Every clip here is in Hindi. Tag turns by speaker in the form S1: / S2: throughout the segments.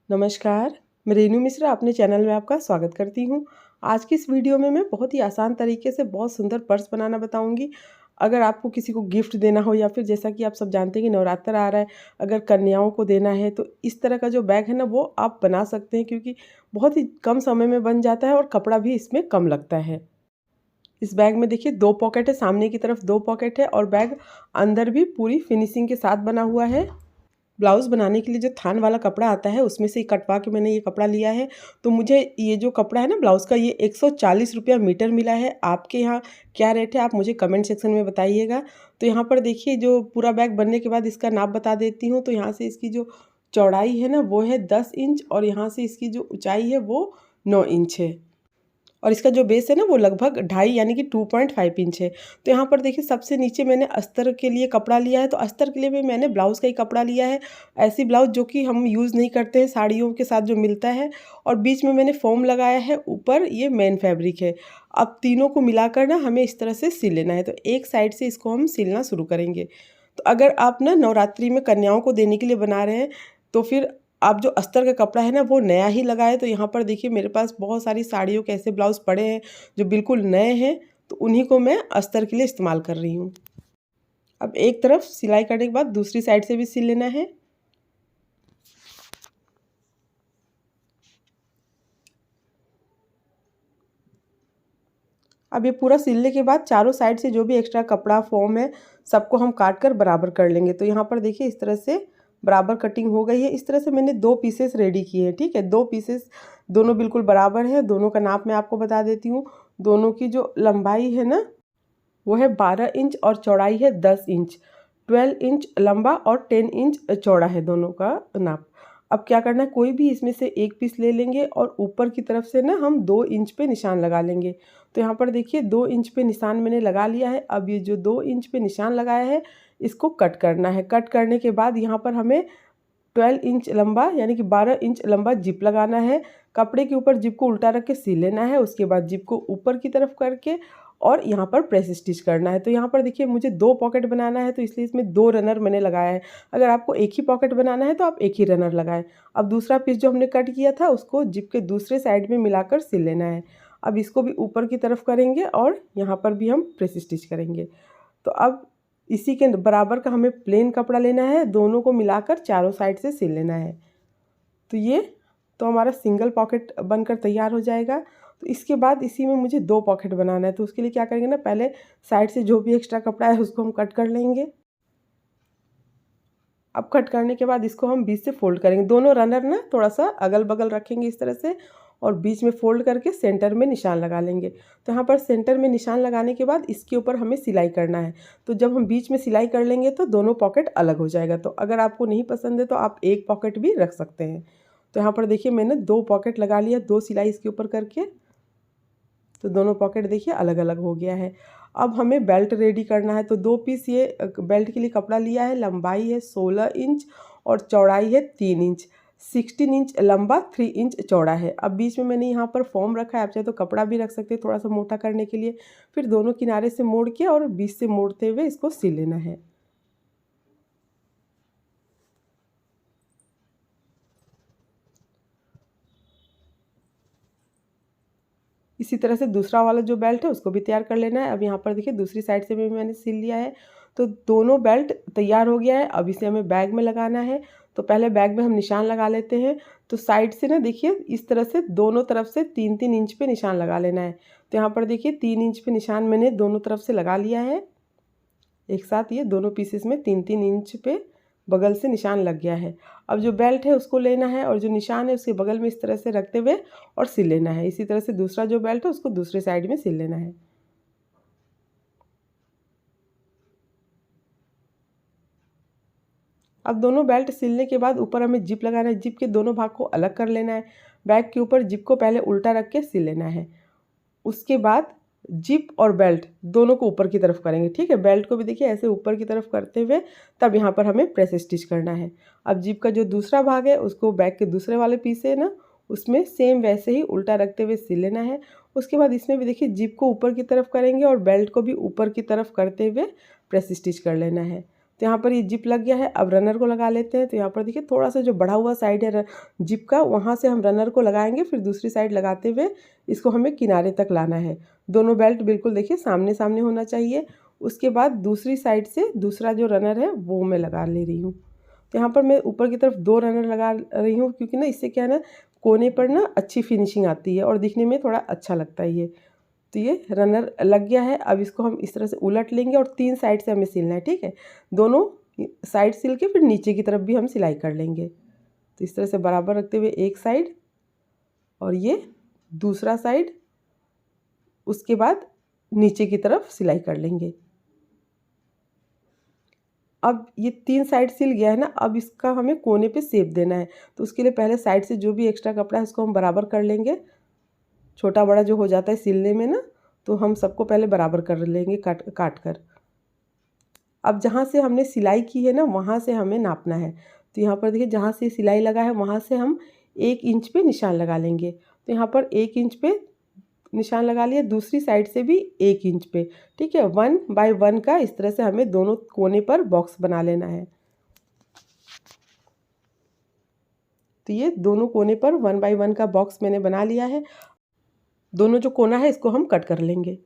S1: नमस्कार, मैं रेनू मिश्रा अपने चैनल में आपका स्वागत करती हूँ। आज की इस वीडियो में मैं बहुत ही आसान तरीके से बहुत सुंदर पर्स बनाना बताऊँगी। अगर आपको किसी को गिफ्ट देना हो या फिर जैसा कि आप सब जानते हैं कि नवरात्र आ रहा है, अगर कन्याओं को देना है तो इस तरह का जो बैग है ना वो आप बना सकते हैं, क्योंकि बहुत ही कम समय में बन जाता है और कपड़ा भी इसमें कम लगता है। इस बैग में देखिए 2 पॉकेट है, सामने की तरफ 2 पॉकेट है और बैग अंदर भी पूरी फिनिशिंग के साथ बना हुआ है। ब्लाउज़ बनाने के लिए जो थान वाला कपड़ा आता है उसमें से कटवा के मैंने ये कपड़ा लिया है। तो मुझे ये जो कपड़ा है ना ब्लाउज़ का, ये 140 रुपया मीटर मिला है। आपके यहाँ क्या रेट है आप मुझे कमेंट सेक्शन में बताइएगा। तो यहाँ पर देखिए जो पूरा बैग बनने के बाद इसका नाप बता देती हूँ। तो यहाँ से इसकी जो चौड़ाई है ना वो है 10 इंच और यहाँ से इसकी जो ऊँचाई है वो 9 इंच है। और इसका जो बेस है ना वो लगभग 2.5 यानी कि 2.5 इंच है। तो यहाँ पर देखिए सबसे नीचे मैंने अस्तर के लिए कपड़ा लिया है, तो अस्तर के लिए भी मैंने ब्लाउज़ का ही कपड़ा लिया है। ऐसी ब्लाउज़ जो कि हम यूज़ नहीं करते हैं, साड़ियों के साथ जो मिलता है। और बीच में मैंने फ़ोम लगाया है, ऊपर ये मेन फैब्रिक है। अब तीनों को मिलाकर ना हमें इस तरह से सिल लेना है। तो एक साइड से इसको हम सिलना शुरू करेंगे। तो अगर आप ना नवरात्रि में कन्याओं को देने के लिए बना रहे हैं तो फिर आप जो अस्तर का कपड़ा है ना वो नया ही लगाएं। तो यहाँ पर देखिए मेरे पास बहुत सारी साड़ियों के ऐसे ब्लाउज़ पड़े हैं जो बिल्कुल नए हैं, तो उन्हीं को मैं अस्तर के लिए इस्तेमाल कर रही हूँ। अब एक तरफ सिलाई करने के बाद दूसरी साइड से भी सिल लेना है। अब ये पूरा सिलने के बाद चारों साइड से जो भी एक्स्ट्रा कपड़ा फॉर्म है सबको हम काट कर बराबर कर लेंगे। तो यहाँ पर देखिए इस तरह से बराबर कटिंग हो गई है। इस तरह से मैंने 2 पीसेस रेडी किए हैं, ठीक है। 2 पीसेस दोनों बिल्कुल बराबर हैं। दोनों का नाप मैं आपको बता देती हूँ। दोनों की जो लंबाई है ना वो है 12 इंच और चौड़ाई है 10 इंच। 12 इंच लंबा और 10 इंच चौड़ा है दोनों का नाप। अब क्या करना है, कोई भी इसमें से एक पीस ले लेंगे और ऊपर की तरफ से ना हम 2 इंच पे निशान लगा लेंगे। तो यहाँ पर देखिए 2 इंच पे निशान मैंने लगा लिया है। अब ये जो 2 इंच पे निशान लगाया है इसको कट करना है। कट करने के बाद यहाँ पर हमें 12 इंच लंबा यानी कि 12 इंच लंबा जिप लगाना है। कपड़े के ऊपर जिप को उल्टा रख के सिल लेना है। उसके बाद जिप को ऊपर की तरफ करके और यहाँ पर प्रेस स्टिच करना है। तो यहाँ पर देखिए मुझे 2 पॉकेट बनाना है तो इसलिए इसमें 2 रनर मैंने लगाया है। अगर आपको एक ही पॉकेट बनाना है तो आप एक ही रनर लगाएं। अब दूसरा पीस जो हमने कट किया था उसको जिप के दूसरे साइड में मिलाकर सिल लेना है। अब इसको भी ऊपर की तरफ करेंगे और यहाँ पर भी हम प्रेस स्टिच करेंगे। तो अब इसी के बराबर का हमें प्लेन कपड़ा लेना है, दोनों को मिलाकर चारों साइड से सिल लेना है। तो ये तो हमारा सिंगल पॉकेट बनकर तैयार हो जाएगा। तो इसके बाद इसी में मुझे 2 पॉकेट बनाना है। तो उसके लिए क्या करेंगे ना, पहले साइड से जो भी एक्स्ट्रा कपड़ा है उसको हम कट कर लेंगे। अब कट करने के बाद इसको हम बीच से फोल्ड करेंगे। दोनों रनर ना थोड़ा सा अगल बगल रखेंगे इस तरह से और बीच में फोल्ड करके सेंटर में निशान लगा लेंगे। तो यहाँ पर सेंटर में निशान लगाने के बाद इसके ऊपर हमें सिलाई करना है। तो जब हम बीच में सिलाई कर लेंगे तो दोनों पॉकेट अलग हो जाएगा। तो अगर आपको नहीं पसंद है तो आप एक पॉकेट भी रख सकते हैं। तो यहाँ पर देखिए मैंने 2 पॉकेट लगा लिया, 2 सिलाई इसके ऊपर करके। तो दोनों पॉकेट देखिए अलग अलग हो गया है। अब हमें बेल्ट रेडी करना है। तो 2 पीस ये बेल्ट के लिए कपड़ा लिया है। लंबाई है 16 इंच और चौड़ाई है 3 इंच। 16 इंच लंबा, 3 इंच चौड़ा है। अब बीच में मैंने यहाँ पर फॉर्म रखा है, आप चाहे तो कपड़ा भी रख सकते हैं थोड़ा सा मोटा करने के लिए। फिर दोनों किनारे से मोड़ के और बीच से मोड़ते हुए इसको सिल लेना है। इसी तरह से दूसरा वाला जो बेल्ट है उसको भी तैयार कर लेना है। अब यहाँ पर देखिए दूसरी साइड से भी मैंने सिल लिया है। तो दोनों बेल्ट तैयार हो गया है। अब इसे हमें बैग में लगाना है। तो पहले बैग में हम निशान लगा लेते हैं। तो साइड से ना देखिए इस तरह से दोनों तरफ से 3-3 इंच पे निशान लगा लेना है। तो यहाँ पर देखिए 3 इंच पे निशान मैंने दोनों तरफ से लगा लिया है। एक साथ ये दोनों पीसेस में 3-3 इंच पे बगल से निशान लग गया है। अब जो बेल्ट है उसको लेना है और जो निशान है उसके बगल में इस तरह से रखते हुए और सिल लेना है। इसी तरह से दूसरा जो बेल्ट है उसको दूसरे साइड में सिल लेना है। अब दोनों बेल्ट सिलने के बाद ऊपर हमें जिप लगाना है। जिप के दोनों भाग को अलग कर लेना है। बैग के ऊपर जिप को पहले उल्टा रख के सिल लेना है। उसके बाद जिप और बेल्ट दोनों को ऊपर की तरफ करेंगे, ठीक है। बेल्ट को भी देखिए ऐसे ऊपर की तरफ करते हुए तब यहाँ पर हमें प्रेस स्टिच करना है। अब जिप का जो दूसरा भाग है उसको बैग के दूसरे वाले पीस है ना उसमें सेम वैसे ही उल्टा रखते हुए सिल लेना है। उसके बाद इसमें भी देखिए जिप को ऊपर की तरफ करेंगे और बेल्ट को भी ऊपर की तरफ करते हुए प्रेस स्टिच कर लेना है। तो यहाँ पर ये जिप लग गया है। अब रनर को लगा लेते हैं। तो यहाँ पर देखिए थोड़ा सा जो बढ़ा हुआ साइड है जिप का, वहाँ से हम रनर को लगाएंगे, फिर दूसरी साइड लगाते हुए इसको हमें किनारे तक लाना है। दोनों बेल्ट बिल्कुल देखिए सामने सामने होना चाहिए। उसके बाद दूसरी साइड से दूसरा जो रनर है वो मैं लगा ले रही हूँ। तो यहाँ पर मैं ऊपर की तरफ 2 रनर लगा रही हूँ, क्योंकि ना इससे क्या है ना, कोने पर ना अच्छी फिनिशिंग आती है और दिखने में थोड़ा अच्छा लगता है ये। तो ये रनर लग गया है। अब इसको हम इस तरह से उलट लेंगे और 3 साइड से हमें सिलना है, ठीक है। दोनों साइड सिल के फिर नीचे की तरफ भी हम सिलाई कर लेंगे। तो इस तरह से बराबर रखते हुए एक साइड और ये दूसरा साइड, उसके बाद नीचे की तरफ सिलाई कर लेंगे। अब ये 3 साइड सिल गया है ना, अब इसका हमें कोने पे शेप देना है। तो उसके लिए पहले साइड से जो भी एक्स्ट्रा कपड़ा है उसको हम बराबर कर लेंगे। छोटा बड़ा जो हो जाता है सिलने में ना, तो हम सबको पहले बराबर कर लेंगे काट कर। अब जहाँ से हमने सिलाई की है ना, वहाँ से हमें नापना है। तो यहाँ पर देखिए जहाँ से सिलाई लगा है वहाँ से हम 1 इंच पे निशान लगा लेंगे। तो यहाँ पर 1 इंच पे निशान लगा लिया, दूसरी साइड से भी 1 इंच पे, ठीक है। 1 बाय 1 का इस तरह से हमें दोनों कोने पर बॉक्स बना लेना है। तो ये दोनों कोने पर 1 बाय 1 का बॉक्स मैंने बना लिया है। दोनों जो कोना है इसको हम कट कर लेंगे।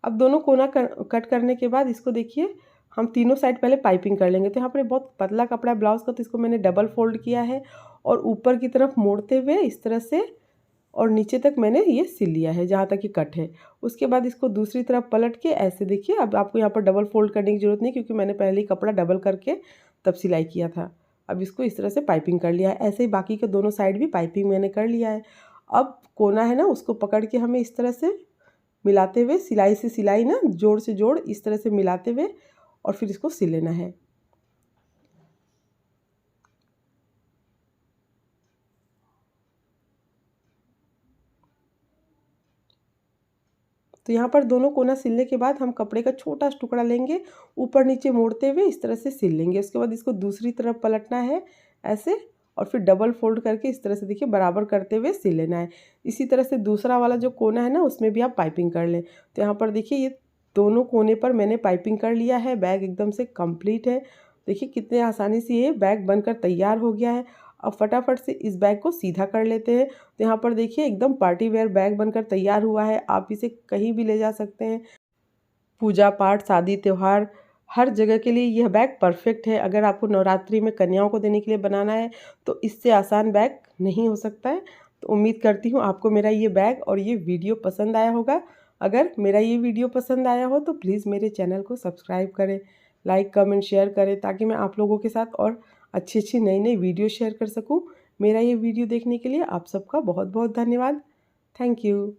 S1: अब दोनों कोना कट करने के बाद इसको देखिए हम तीनों साइड पहले पाइपिंग कर लेंगे। तो यहाँ पर बहुत पतला कपड़ा है ब्लाउज़ का, तो इसको मैंने डबल फोल्ड किया है और ऊपर की तरफ मोड़ते हुए इस तरह से और नीचे तक मैंने ये सिल लिया है जहाँ तक ये कट है। उसके बाद इसको दूसरी तरफ पलट के ऐसे देखिए, अब आपको यहाँ पर डबल फोल्ड करने की ज़रूरत नहीं, क्योंकि मैंने पहले ही कपड़ा डबल करके तब सिलाई किया था। अब इसको इस तरह से पाइपिंग कर लिया है। ऐसे ही बाकी के दोनों साइड भी पाइपिंग मैंने कर लिया है। अब कोना है ना, उसको पकड़ के हमें इस तरह से मिलाते हुए, सिलाई से सिलाई ना, जोड़ से जोड़ इस तरह से मिलाते हुए और फिर इसको सिल लेना है। तो यहाँ पर दोनों कोना सिलने के बाद हम कपड़े का छोटा सा टुकड़ा लेंगे, ऊपर नीचे मोड़ते हुए इस तरह से सिल लेंगे। उसके बाद इसको दूसरी तरफ पलटना है ऐसे, और फिर डबल फोल्ड करके इस तरह से देखिए बराबर करते हुए सिल लेना है। इसी तरह से दूसरा वाला जो कोना है ना, उसमें भी आप पाइपिंग कर लें। तो यहाँ पर देखिए ये दोनों कोने पर मैंने पाइपिंग कर लिया है। बैग एकदम से कंप्लीट है। देखिए कितने आसानी से ये बैग बनकर तैयार हो गया है। अब फटाफट से इस बैग को सीधा कर लेते हैं। तो यहाँ पर देखिए एकदम पार्टी वेयर बैग बनकर तैयार हुआ है। आप इसे कहीं भी ले जा सकते हैं, पूजा पाठ, शादी त्योहार, हर जगह के लिए यह बैग परफेक्ट है। अगर आपको नवरात्रि में कन्याओं को देने के लिए बनाना है तो इससे आसान बैग नहीं हो सकता है। तो उम्मीद करती हूँ आपको मेरा ये बैग और ये वीडियो पसंद आया होगा। अगर मेरा ये वीडियो पसंद आया हो तो प्लीज़ मेरे चैनल को सब्सक्राइब करें, लाइक कमेंट शेयर करें, ताकि मैं आप लोगों के साथ और अच्छी अच्छी नई नई वीडियो शेयर कर सकूं। मेरा ये वीडियो देखने के लिए आप सबका बहुत बहुत धन्यवाद। Thank you.